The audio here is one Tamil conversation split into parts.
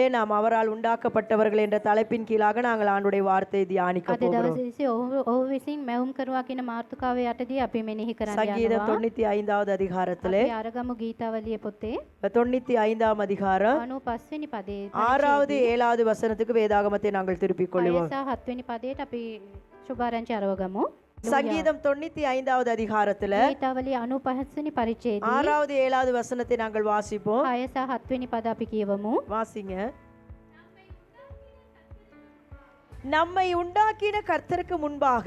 நாளிலே நாம் அவரால் உண்டாக்கப்பட்டவர்கள் என்ற தலைப்பின் கீழாக நாங்கள் ஆண்டுடைய வார்த்தையை தியானிக்க අද போகிறோம். දවසේ ඔහු විසින් මැවුම් කරුවා කියන මාතෘකාව යටදී අපි මෙනෙහි කරන්න சங்கீதம் යනවා. 95வது அதிகாரத்திலே අපි අරගමු ගීතාවලිය පොතේ 95ஆம் அதிகாரம் 95 වෙනි පදයේ 6வது 7வது வசனத்துக்கு வேதாகமத்தை நாங்கள் திருப்பிக் 6 கொள்வோம். සහ 7 වෙනි පදයට අපි සුභාරංචි අරවගමු. சங்கீதம் 95வது அதிகாரத்துல ගීතාවලිය 95 වෙනි පරිච්ඡේදයේ 6வது 7வது வசனத்தை நாங்கள் வாசிப்போம். 6 සහ 7 වෙනි පද අපි කියවමු. வாசிங்க. நம்மை உண்டாக்கின கர்த்தருக்கு முன்பாக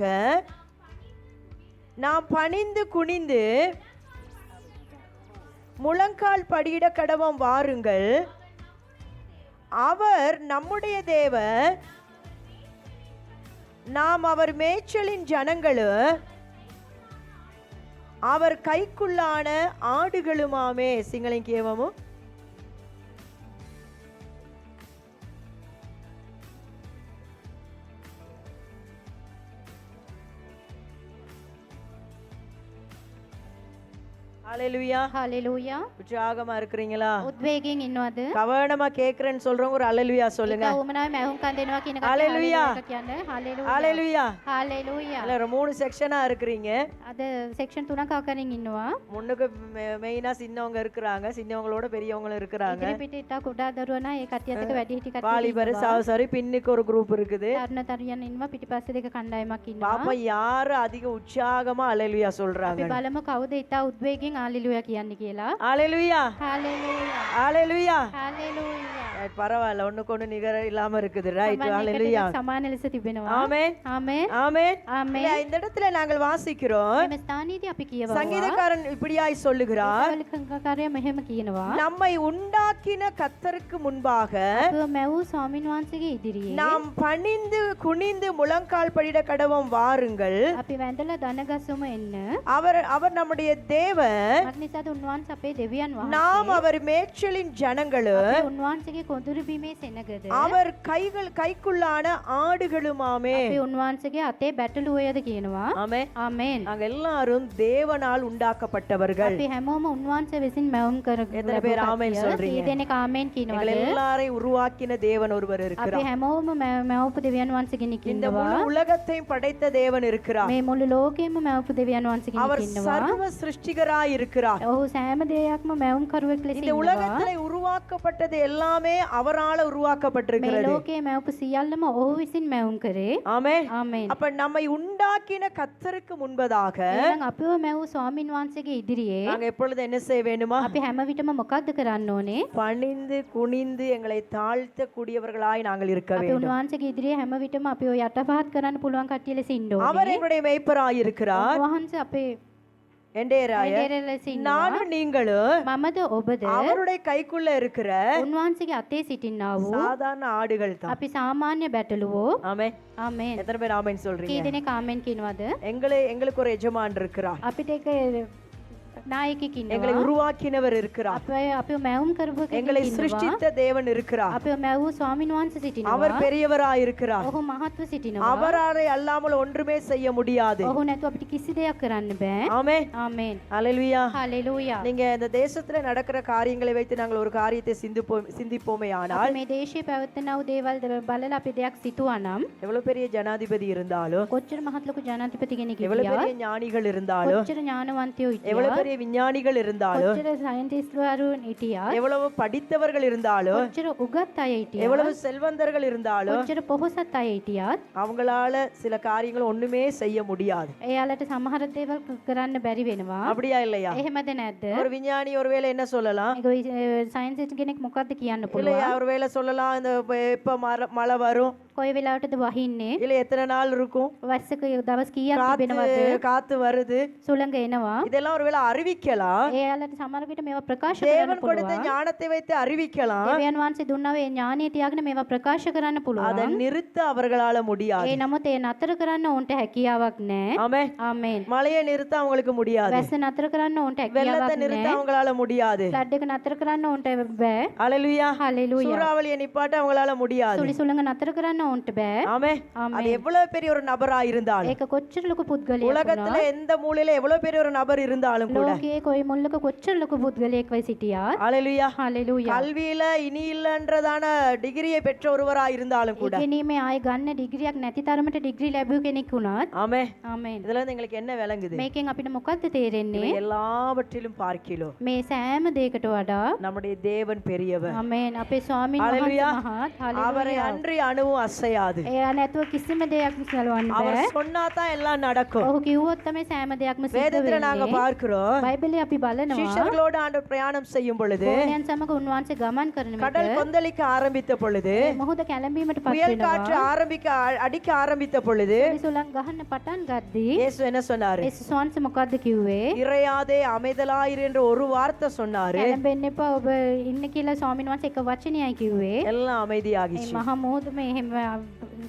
நாம் பணிந்து குனிந்து முழங்கால் படியிட கடவோம் வாருங்கள். அவர் நம்முடைய தேவன், நாம் அவர் மேய்ச்சலின் ஜனங்களும் அவர் கைக்குள்ளான ஆடுகளுமாமே. சிங்களம் கேவமோ. ஹalleluya. හලෙලූයා. உற்சாகமா இருக்கிறீங்களா? උද්වේගයෙන් ඉන්නවද? கவனமா கேக்குறேன்னு சொல்றவங்க ஒரு ஹalleluya சொல்லுங்க. ඒක උමනාවේ මැහුම්කන් දෙනවා කියන කතාව හලෙලූයා. කියන්නේ හලෙලූයා. ஹalleluya. හලෙලූයා. இல்ல 3 செக்ஷனா இருக்கிறீங்க. අද සෙක්ෂන් 3ක් අකරින් ඉන්නවා. முன்னுக்கு மெயினா சின்னவங்க இருக்கிறாங்க, சின்னவங்களோட பெரியவங்களும் இருக்கிறாங்க. ඉදිරි පිටට කුඩා දරුවනා ඒ කට්ටියත් එක්ක වැඩි හිටි කට්ටිය வாலிபர் சரி பின்னுக்கு ஒரு குரூப் இருக்குது. තරුණ තරුණියන් ඉන්නවා, පිටිපස්සේ දෙක කණ්ඩායමක් ඉන්නවා. பாப்பா யாரு அதிக உற்சாகமா ஹalleluya சொல்றாங்க? අපි බලමු කවුද ඉතා උද්වේගයෙන් හalleluya කියන්නේ කියලා. ஹalleluya. හalleluya. ஹalleluya. හalleluya. பரவாயில்ல, ஒண்ணுக்கு ஒண்ணு நிகர இல்லாம இருக்குது. ரைட். ஹalleluya. සමාන ලෙස තිබෙනවා. ஆமென். ආමේන්. ஆமென். ආමේன். இல்ல, இந்த இடத்துல நாங்கள் வாசிக்கிறோம். මේ ස්ථානයේදී අපි කියවනවා. சங்கீதக்காரன் இப்படியாய் சொல்லுகிறார், සංගීතකාරයා මෙහෙම කියනවා. நம்மை உண்டாக்கின கர்த்தருக்கு முன்பாக අපව මැවූ ස්වාමීන් වහන්සේගේ ඉදිරියේ நாம் பணிந்து குனிந்து முழங்கால் படியிட கடவோம் வாருங்கள். අපි වැඳලා දනගසුම එන්න. அவர் நம்முடைய தேவன், මක්නිසාද උන්වහන්සේ අපේ දෙවියන් நாம் වහන්සේ. அவர் மேய்ச்சலின் ஜனங்களும் අපි උන්වහන්සේගේ කොඳුරු බිමේ සෙනගද. அவர் கைக்குள்ளான ஆடுகளுமாமே. අපි උන්වහන්සේගේ අතේ බැටළුවයද කියනවා. ஆமென். ආමේන්. நாங்க எல்லாரும் தேவனால் உண்டாக்கப்பட்டவர்கள். අපි හැමෝම උන්වහන්සේ විසින් මැවුම් எத்தனை பேர் ஆமென் சொல்றீங்க? දෙනෙක් ආමේන් எங்களை කියනවාද? எல்லாரையும் உருவாக்கின தேவன் ஒருவர் අපි இருக்கிறார். හැමෝම මැවපු දෙවියන් වහන්සේ කෙනෙක් இந்த ඉන්නවා. முழு உலகத்தையும் படைத்த தேவன் இருக்கிறார். මේ මුළු ලෝකෙම මැවපු දෙවියන් වහන්සේ அவர் කෙනෙක් ඉන්නවා. சர்வ சிருஷ்டிகராய் இருக்கிறார். ඔහු සෑම දෙයක්ම මැවුම් කරුවෙක් ලෙස இந்த ඉන්නවා. உலகத்துல உருவாக்கப்பட்டது எல்லாமே அவரால මේ உருவாக்கப்பட்டிருக்கிறது. ලෝකයේ මැවපු සියල්ලම ඔහු විසින් මැවුම් කරේ. ஆமென். ආමේන්. அப்ப நம்மை உண்டாக்கின கர்த்தருக்கு முன்பதாக එහෙනම් අපිව මැවූ ස්වාමින් වහන්සේගේ ඉදිරියේ நாங்க எப்பொழுது என்ன செய்ய வேண்டுமா? අපි හැම විටම මොකක්ද කරන්න ඕනේ? பணிந்து குனிந்து எங்களை தாழ்த்த கூடியவர்களாய் நாங்கள் இருக்க අපි வேண்டும். උන්වහන්සේගේ ඉදිරියේ හැම විටම අපිව යටපත් කරන්න පුළුවන් කට්ටිය ලෙස ඉන්න அவர் ඕනේ. எங்களுடைய மேய்ப்பராய் இருக்கிறார். උන්වහන්සේ අපේ எண்டேராய දෙරේ ලෙස ඉන්නවා. நானும் நீங்களும் මමද ඔබද அவருடைய கைக்குள்ள இருக்கிற උන්වහන්සේගේ අතේ සිටින්නා වූ சாதாரண ஆடுகள் தான். අපි සාමාන්‍ය බැටළුවෝ. ஆமென். ආමේන්. எத்தனை பேர் ஆமென் කී சொல்றீங்க? දෙනෙක් ආමේන් කියනවද? எங்களுக்கு ஒரு எஜமான் இருக்கிறார். අපිට එක නායකයෙක් எங்களை ඉන්නවා. உருவாக்கினவர் இருக்கிறார். අපිව මැවුම් කරපු எங்களை කෙනෙක් ඉන්නවා. சிருஷ்டித்த தேவன் இருக்கிறார். අපිව මැවූ ස්වාමින් වහන්සේ அவர் සිටිනවා. பெரியவராய் இருக்கிறார். ඔහු මහත්ව සිටිනවා. அவராலே அல்லாமல் ஒன்றுமே செய்ய முடியாது. ඔහු නැතුව අපිට කිසි දෙයක් කරන්න බෑ. ஆமென். ආමේන්. ஹalleluya. හalleluya. நீங்க இந்த தேசத்துல நடக்கிற காரியங்களை வைத்து நாங்கள் ஒரு காரியத்தை சிந்திப்போமே ஆனால், අපි මේ දේශයේ පැවැත්වෙනා වූ දේවල් බලලා අපි දෙයක් සිතුවා නම්, எவ்வளவு பெரிய ஜனாதிபதி இருந்தாலும், කොච්චර මහත් ලොකු ජනාධිපති කෙනෙක් எவ்வளவு හිටියත්, பெரிய ஞானிகள் இருந்தாலும், කොච්චර ඥානවන්තයෝ எவ்வளவு හිටියත්, பெரிய விஞ்ஞானிகள் இருந்தாலும், කොච්චර සයන්ටිස්ට්වරුන් හිටියත්, எவ்வளவு படித்தவர்கள் இருந்தாலும், කොච්චර උගත් අය හිටියත්, எவ்வளவு செல்வந்தர்கள் இருந்தாலும், කොච්චර පොහොසත් අය හිටියත්, அவங்களால சில காரியங்கள் ஒண்ணுமே செய்ய முடியாது. එයාලට සමහර දේවල් කරන්න බැරි වෙනවා. அப்படியா இல்லையா? එහෙමද නැද්ද? ஒரு விஞ்ஞானி ஒருவேளை என்ன சொல்லலாம்? ඒක සයන්ස් කෙනෙක් මොකක්ද කියන්න இல்லையா, පුළුවන්? ஒருவேளை சொல்லலாம், இந்த எப்ப மழை வரும், කොයි වෙලාවටද වහින්නේ? இல்ல எத்தனை நாள் இருக்கும், වස්සක දවස් කීයක් තිබෙනවද? காத்து வருது, සුළඟ එනවා. இதெல்லாம் ஒருவேளை அறிவிக்கலாம். එයාලට සමහර විට මේවා ප්‍රකාශ කරන්න தேவன் கொடுத்த පුළුවන්. ஞானத்தை வைத்து அறிவிக்கலாம். දෙවියන් වහන්සේ දුන්නා වේ ඥානිය තියාගෙන මේවා ප්‍රකාශ කරන්න அதை පුළුවන්. நிறுத்த அவர்களால முடியாது. ඒ නමුත් ඒ නතර කරන්න ඕන්ට හැකියාවක් නැහැ. ஆமென். ආමේන්. மழையை நிறுத்த அவங்களுக்கு முடியாது. වැස්ස නතර කරන්න ඕන්ට வெள்ளத்தை හැකියාවක් நிறுத்த නැහැ. அவங்களால முடியாது. ෆ්ලඩ් එක නතර කරන්න ඕන්ට බෑ. அல்லேலூயா. හalleluya. சூறாவளியை நிப்பாட்ட அவங்களால முடியாது. සුළි සුළඟ නතර කරන්න ඔවුන්ට බෑ. ஆமே அது எவ்வளவு பெரிய ஒரு நபரா இருந்தாலும், ඒක කොච්චර ලොකු පුද්ගලයෙක් உலகத்துல எந்த மூலையில எவ்வளவு பெரிய ஒரு நபர் இருந்தாலும் கூட, ලෝකයේ කොයි මුල්ලක කොච්චර ලොකු පුද්ගලයෙක් වෙයි සිටියත් ஹalleluya, හලෙලූයා. கல்வியில இனி இல்லன்றதான டிகிரியை பெற்ற ஒருவரா இருந்தாலும் கூட, ඉගෙනීමේ ආයෙ ගන්න ඩිග්‍රියක් නැති තරමට ඩිග්‍රී ලැබුව කෙනෙක් වුණත් ஆமே ආමේන්. இதுல இருந்து எங்களுக்கு என்ன விளங்குது? මේකෙන් අපිට මොකද්ද තේරෙන්නේ? இவை எல்லாவற்றிலும் பார்க்கிலோ මේ සෑම දෙයකට වඩා நம்முடைய தேவன் பெரியவர். ආමේන් අපේ ස්වාමීන් වහන්සේ ஹalleluya, මහත්. அவரை හලෙලූයා. அன்றி அணுவும் அசையாது. එයා නැතුව කිසිම දෙයක් සලවන්න அவர் බෑ. சொன்னாதான் எல்லாம் நடக்கும். ඔහු කිව්වොත් තමයි සෑම දෙයක්ම සිද්ධ வேதத்துல நாங்க වෙන්නේ. பார்க்கிறோம், බයිබලයේ අපි බලනවා சீஷர்களோடு ஆண்டவர் பிரயாணம் செய்யும் பொழுது, ගෝලයන් සමග උන්වහන්සේ ගමන් කරන විට கடல் கொந்தளிக்க ஆரம்பித்த பொழுது, මොහොත කැළඹීමට පත් புயல் වෙනවා. காற்று அடிக்க ஆரம்பித்த பொழுது, විසුලන් ගහන්න පටන් ගද්දී இயேசு என்ன சொன்னாரு? යේසුස් වහන්සේ මොකද්ද කිව්වේ? இறையாதே அமைதலாயிரு என்ற ஒரு வார்த்தை சொன்னாரு. කැළඹෙන්න එපා ඔබ ඉන්න කියලා ස්වාමීන් වහන්සේ එක වචනයයි කිව්වේ. எல்லாம் ඒ அமைதியாகிச்சு. මහා මොහොතම එහෙම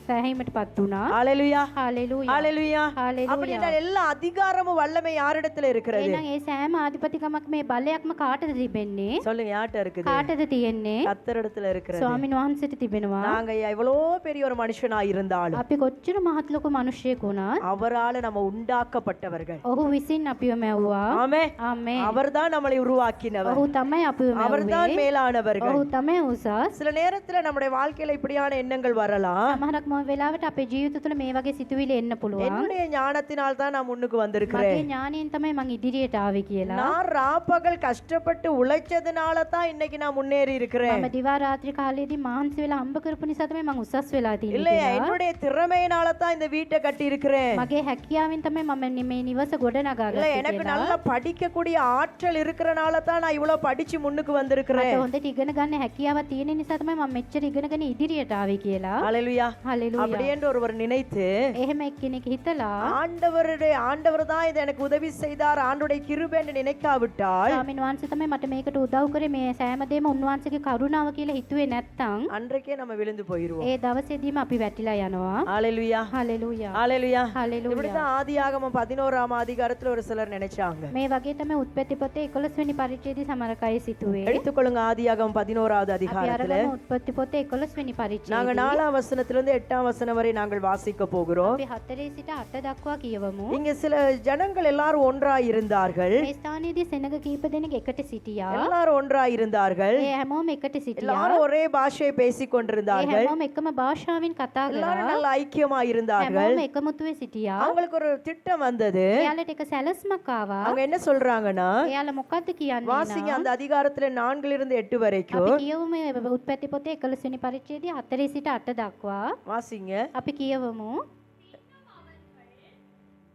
සෑහීමට පත් වුණා. ஹalleluya, හalleluya. ஹalleluya. ஹalleluya. அப்படி என்றால் எல்லா அதிகாரமும் வல்லமை யாரிடத்துல இருக்கிறது? එහෙනම් ඒ සෑම ආධිපතිකමක් මේ බලයක්ම කාටද තිබෙන්නේ? சொல்லுங்க, யார்கிட்ட இருக்குது? කාටද තියෙන්නේ? கர்த்தரிடத்துல இருக்கிறது. ස්වාමීන් වහන්සේට තිබෙනවා. நாங்க எவ்வளோ பெரிய ஒரு மனுஷனா இருந்தாலும் අපි කොච්චර මහත් ලොකු මිනිහෙක් වුණත් அவரால நம்ம உண்டாக்கப்பட்டவர்கள். ඔහු විසින් අපිව මැව්වා. ஆமே, ආමේන්. அவர்தான் நம்மளை உருவாக்கினவர். ඔහු තමයි අපිව அவர்தான் මැව්වේ. மேலானவர்கள். ඔහු තමයි උසස්. சில நேரத்துல நம்முடைய வாழ்க்கையில இப்படியான எண்ணங்கள் வரலாம். සමහරක් මොන වෙලාවට අපේ ජීවිත තුළ මේ වගේ සිතුවිලි එන්න පුළුවන්. என்னுடைய ஞானத்தினால் தான் நான் முன்னுக்கு வந்திருக்கிறேன். මගේ ඥාණයෙන් තමයි මං ඉදිරියට ආවේ කියලා. நான் ராப்பகல் கஷ்டப்பட்டு உழைச்சதுனால தான் இன்னைக்கு நான் முன்னேறி இருக்கிறேன். මම දිවා රාත්‍රී කාලයේදී මහන්සි වෙලා අම්බ කරපු නිසා තමයි මං උසස් වෙලා තියෙන්නේ இல்லையா, කියලා. என்னுடைய திறமையினால தான் இந்த வீட்டை கட்டி இருக்கிறேன். මගේ හැකියාවෙන් තමයි මම මේ නිවස ගොඩනගා இல்ல, ගත්තේ எனக்கு කියලා. நல்லா படிக்கக்கூடிய ஆற்றல் இருக்கிறனால தான் நான் இவ்வளவு படிச்சு முன்னுக்கு வந்திருக்கிறேன். මට හොඳට ඉගෙන ගන්න හැකියාවක් තියෙන නිසා තමයි මම මෙච්චර ඉගෙනගෙන ඉදිරියට ආවේ කියලා. ஹalleluya. හalleluya. அப்படி என்று ஒருவர் நினைத்து, එහෙම එක්කෙනෙක් හිතලා ஆண்டவர் தான் இதை எனக்கு உதவி செய்தார், ஆண்டுடைய கிருபை என்று நினைக்காவிட்டால், ස්වාමීන් වහන්සේ තමයි මට මේකට උදව් කරේ, මේ සෑම දෙයක්ම උන්වහන්සේගේ කරුණාව කියලා හිතුවේ නැත්තම් அன்றைக்கே நம்ம விழுந்து போயிருவோம். ඒ දවසේදීම අපි වැටිලා යනවා. ஹalleluya, හalleluya. ஹalleluya. හalleluya. இப்படிதான் ஆதியாகமம் 11ஆம் அதிகாரத்துல ஒரு சிலர் நினைச்சாங்க. මේ වගේ තමයි උත්පත්ති පොතේ 11 වෙනි පරිච්ඡේදයේ සමහර අය සිතුවේ. எடுத்துக்கொள்ளுங்க ආதியாகமம் 11வது අපි அதிகாரத்துல අරගමු උත්පත්ති පොතේ 11 වෙනි நாங்க පරිච්ඡේදයේ 4ஆம் வசனத்திலிருந்து 8ஆம் வசனம் வரை நாங்கள் வாசிக்க போகிறோம். අපි 4 සිට 8 දක්වා කියවමු. இங்க சில ஜனங்கள் எல்லாரும் ஒன்றாய் இருந்தார்கள். මේ ස්ථානයේදී සෙනග කීප දෙනෙක් එකට සිටියා. எல்லாரும் ஒன்றாய் இருந்தார்கள். ඒ හැමෝම එකට සිටියා. எல்லாரும் ஒரே பாஷையை பேசிக் ඒ கொண்டிருந்தார்கள். හැමෝම එකම භාෂාවෙන් කතා எல்லாரும் කරා. நல்ல ஐக்கியமா இருந்தார்கள். හැමෝම එකමුතුවේ සිටියා. அவங்களுக்கு ஒரு திட்டம் வந்தது. එයාලට එක සැලස්මක් ආවා. அவங்க என்ன சொல்றாங்கன்னா, එයාලා මොකද්ද කියන්නේ? வாசிங்க அந்த அதிகாரத்துல 4லிருந்து 8 வரைக்கும் අපි කියවමු උත්පත්ති පොතේ 11 වෙනි පරිච්ඡේදයේ 4 සිට 8 දක්වා. வாசிங்க. අපි කියවමු.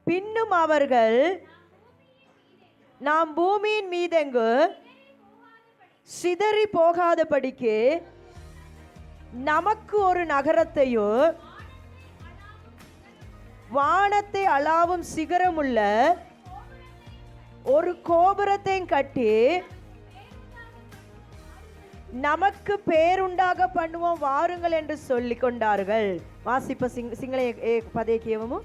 பின்னும் அவர்கள் நாம் பூமியின் மீதெங்கு சிதறி போகாதபடிக்கு நமக்கு ஒரு நகரத்தையும் வானத்தை அளாவும் சிகரமுள்ள ஒரு கோபுரத்தையும் கட்டி நமக்கு பேருண்டாக பண்ணுவோம் வாருங்கள் என்று சொல்லிக் கொண்டார்கள். வாசிப்ப சிங்கள பதே කියවමු.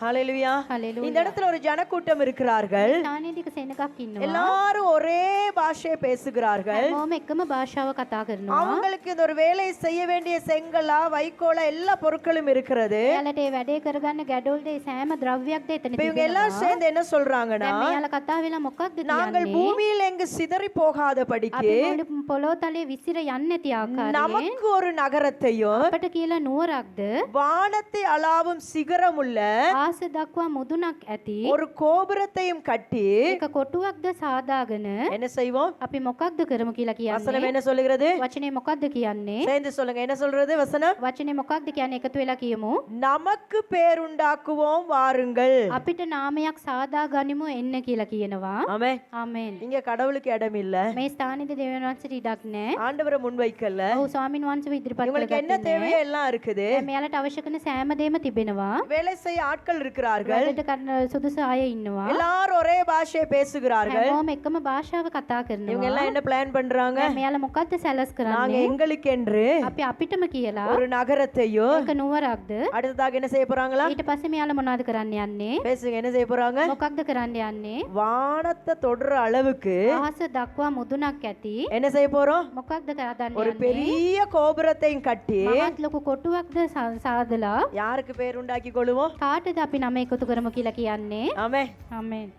ஹalleluya. ஹalleluya. இந்த இடத்துல ஒரு ஜனக்கூட்டம் இருக்கிறார்கள். ස්ථානයේදී සෙනගක් ඉන්නවා. எல்லாரும் ஒரே பாஷையை பேசுகிறார்கள். හැමෝම එකම භාෂාව කතා කරනවා. அவங்களுக்கு இந்த ஒரு வேலை செய்ய வேண்டிய செங்கலா வைக்கோலா எல்லா பொருட்களும் இருக்கிறது. එයාලට ඒ වැඩේ කරගන්න ගැඩොල්ද ඒ සෑම ද්‍රව්‍යයක්ද එතන இப்ப இவங்க எல்லாரும் තිබෙනවා. சேர்ந்து என்ன சொல்றாங்கன்னா, දැන් මෙයාලා කතා වෙලා මොකක්ද நாங்கள் කියන්නේ? பூமியில் எங்கு சிதறி போகாதபடிக்கு අපි මුළු පොළොව තලයේ විසිර යන්නේ නැති ආකාරයෙන් நமக்கு ஒரு நகரத்தையும் අපට කියලා නුවරක්ද வானத்தை அளாவும் சிகரமுள்ள ආස දක්වා මුදුනක් ඇති ஒரு கோபுரத்தையும் கட்டி එක කොටුවක්ද සාදාගෙන என்ன செய்வோம்? අපි මොකක්ද කරමු කියලා வசனம் කියන්නේ? என்ன சொல்லுகிறது? වචනේ මොකක්ද කියන්නේ? சேர்ந்து சொல்லுங்க. என்ன சொல்றது வசனம்? වචනේ මොකක්ද කියන්නේ? එකතු වෙලා කියමු. நமக்கு பேருண்டாக்குவோம் வாருங்கள். අපිට නාමයක් සාදා ගනිමු එන්න කියලා කියනවා. ஆமென். ආමෙන්. இங்க கடவுளுக்கு இடம் இல்ல. මේ ස්ථානයේදී දෙවියන් වහන්සේට ඉඩක් නැහැ. ஆண்டவரை முன்வைக்கல. ඔව් ස්වාමින් වහන්සේව ඉදිරිපත් உங்களுக்கு என்ன කරගත්තේ தேவையோ නැහැ. எல்லாம் இருக்குது. මෙයාලට අවශ්‍ය කරන සෑම දෙයක්ම තිබෙනවා. வேலை செய்ய ஆட்கள் இருக்கிறார்கள். වැඩට කරන සුදුසු අය ඉන්නවා. எல்லாரும் ஒரே பாஷையை பேசுகிறார்கள். හැමෝම එකම භාෂාව කතා இவங்க කරනවා. எல்லாம் என்ன பிளான் பண்றாங்க? දැන් මෙයාලා මොකක්ද සැලස් நாங்க කරන්නේ? எங்களுக்கென்று අපි අපිටම කියලා ஒரு நகரத்தையும் එක නුවරක්ද? அடுத்ததாக என்ன செய்ய போறாங்களா? ඊට පස්සේ මෙයාලා මොනවද කරන්න යන්නේ? பேசுங்க, என்ன செய்ய போறாங்க? මොකක්ද කරන්න යන්නේ? வானத்தை தொடுற அளவுக்கு අහස දක්වා මුදුනක් ඇති என்ன செய்ய போறோம்? මොකක්ද කරන්න ஒரு යන්නේ? பெரிய கோபுரத்தையும் கட்டி මහත් ලොකු කොටුවක්ද සාදලා யாருக்கு பேர் உண்டாக்கி கொள்ளுவோம்? කාටද අපි නම එකතු කරමු කියලා කියන්නේ? ஆமே, ආමේන්.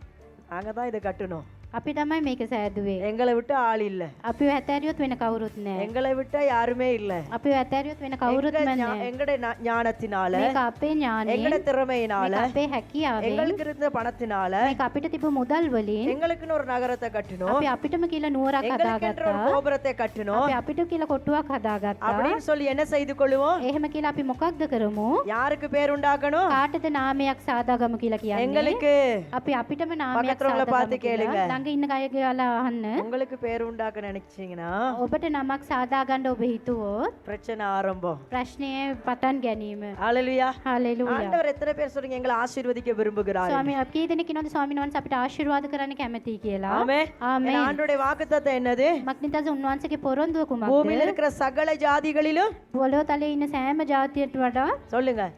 நாங்க தான் இதை கட்டணும். අපි තමයි මේක සෑදුවේ. எங்களை விட்டு ஆள் இல்ல, අපිව ඇතෑරියොත් වෙන කවුරුත් නැහැ. எங்களை விட்ட யாருமே இல்ல. අපිව ඇතෑරියොත් වෙන කවුරුත් නැහැ. எங்களுடைய ஞானத்தினால, මේක අපේ ඥානයෙන්, எங்களுடைய திறமையினால, මේක අපේ හැකියාවෙන්, எங்களுக்கு இருந்த பணத்தினால මේක අපිට තිබු මුදල් වලින් எங்களுக்குன்னு ஒரு நகரத்தை கட்டணும், අපි අපිටම කියලා නුවරක් எங்களுக்கென்று ஒரு හදාගත්තා. கோபுரத்தை கட்டணும் අපි අපිට කියලා කොටුවක් හදාගත්තා. அப்படின்னு சொல்லி என்ன செய்து கொள்ளுவோம்? එහෙම කියලා අපි මොකක්ද කරමු? யாருக்கு பேர் உண்டாக்கணும்? කාටද නාමයක් සාදාගමු කියලා කියන්නේ? எங்களுக்கு. අපි අපිටම නාමයක් பக்கத்துல பார்த்து සාදාගමු கேளுங்க. කියලා ළඟ ඉන්න අය කියලා අහන්න. உங்களுக்கு பேர் உண்டாக்க நினைச்சீங்கன்னா ඔබට නමක් සාදා ගන්න ඔබ හිතුවොත් பிரச்சனை ஆரம்பம். ප්‍රශ්නය පටන් ගැනීම. ஹalleluya. හalleluya. ஆண்டவர் எத்தனை பேர் சொல்றீங்க எங்களை ஆசீர்வதிக்க விரும்புகிறார்? ස්වාමී අපි කී දෙනෙක් ඉන්නවද ස්වාමීන් වහන්සේ අපිට ආශිර්වාද කරන්න කැමතියි කියලා? ஆமென். ආමේන්. ஆண்டவருடைய வாக்குத்தத்தம் என்னது? මක්නිතාද උන්වහන්සේගේ පොරොන්දුව කුමක්ද? பூமியில் இருக்கிற சகல ஜாதிகளிலும் පොළොව තලයේ ඉන්න සෑම ජාතියට වඩා சொல்லுங்க,